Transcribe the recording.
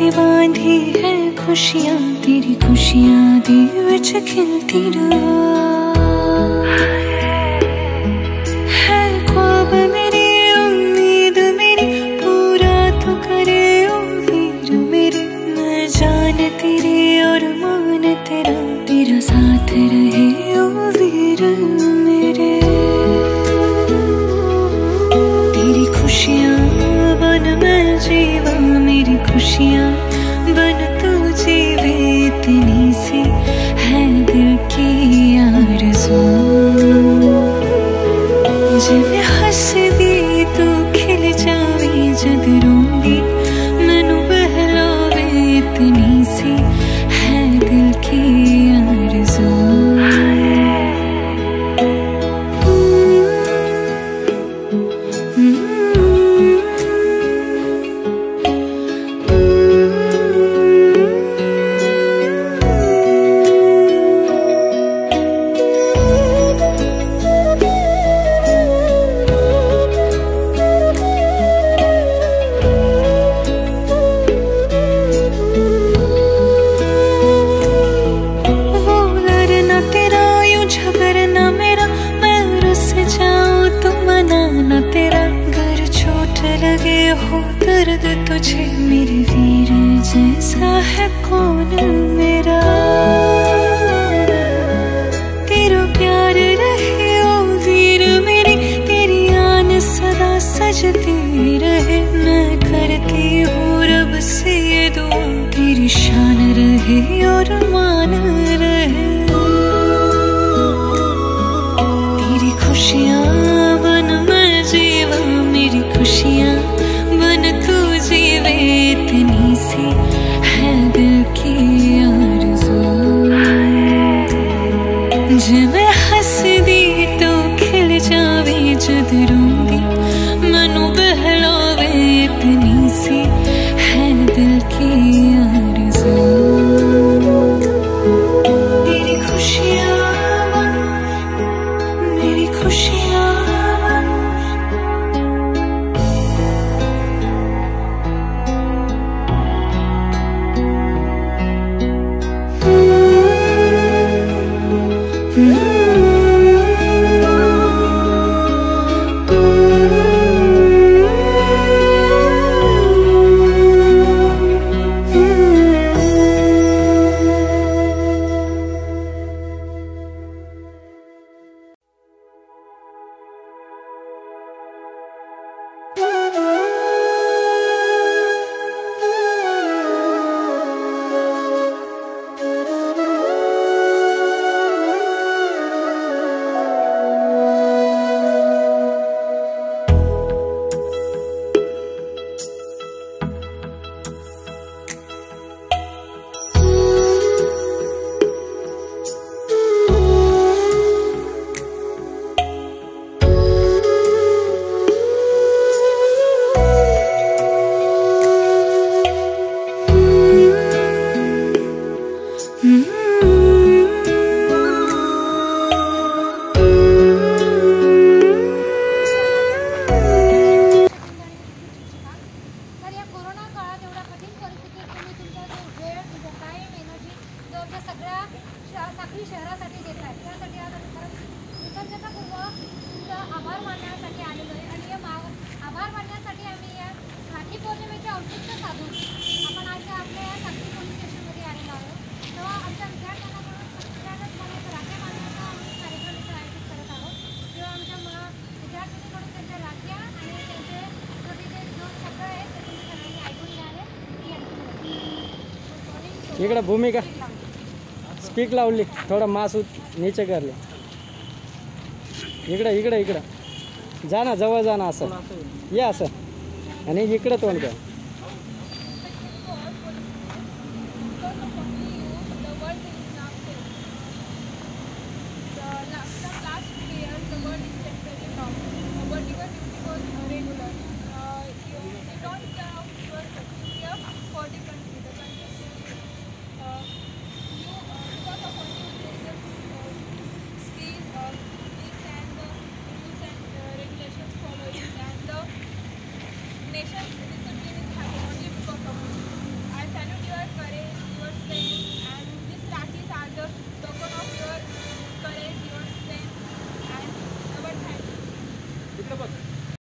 की बांधी है खुशियाँ, तेरी खुशियाँ दी विच खिलती है ख्वाब मेरी, उम्मीद मेरी, पूरा तो करे ओ वीर मेरे। मैं जान तेरी और मान तेरा, तेरा साथ रहे ओ वीर मेरे। तेरी खुशियाँ बन मैं जीवा, मेरी खुशियाँ बन तू जीवे, इतनी सी है दिल की आरज़ू। जिवें हसदी तू खिल जावे, जद रोंदी मैनू बहलावे, इतनी सी है दिल की आरज़ू। लगे हो दर्द तुझे मेरे वीर जैसा है कौन मेरा। तेरा प्यार रहे ओ वीर मेरी, तेरी आन सदा सजती रहे। मैं करती हूँ रब से ये दुआ, तेरी शान रहे और मान रहे। तेरी खुशियाँ बन मैं जीवा, मेरी खुशियाँ बन तू जीवे, इतनी सी है दिल की आरज़ू। जिवें हसदी तो खिल जावे, जद रोंदी मैनू बहलावे, इतनी सी है दिल की आरज़ू। तेरी खुशियाँ बन मेरी खुशियाँ बन। साखळी शहरासाठी देत आहेत, त्यासाठी आज आम्ही खरंच कृतज्ञतापूर्वक तुमचं आभार मानण्यासाठी आलेलो आहे। आणि या आभार मानण्यासाठी आम्ही या राखी पौर्णिमेचे औचित्य साधून आपण आज आपल्या या साखळी पोलीस स्टेशनमध्ये आलेलो आहोत। तेव्हा आमच्या विद्यार्थ्यांना सगळ्यांनाच राख्या बांधण्याचा आम्ही कार्यक्रम इथे आयोजित करत आहोत। तेव्हा आमच्या विद्यार्थ्यांकडून त्यांच्या राख्या आणि त्यांचे जे दोन शब्द आहेत ते तुम्ही सगळ्यांनी ऐकून घ्यावे। इकडे भूमिका स्पीक लावली, थोड़ा मास्क नीचे कर ले। इकडे इकडे इकडे जा ना, जवळ जा ना, असं ये असं, आणि इकडे तोंड कर।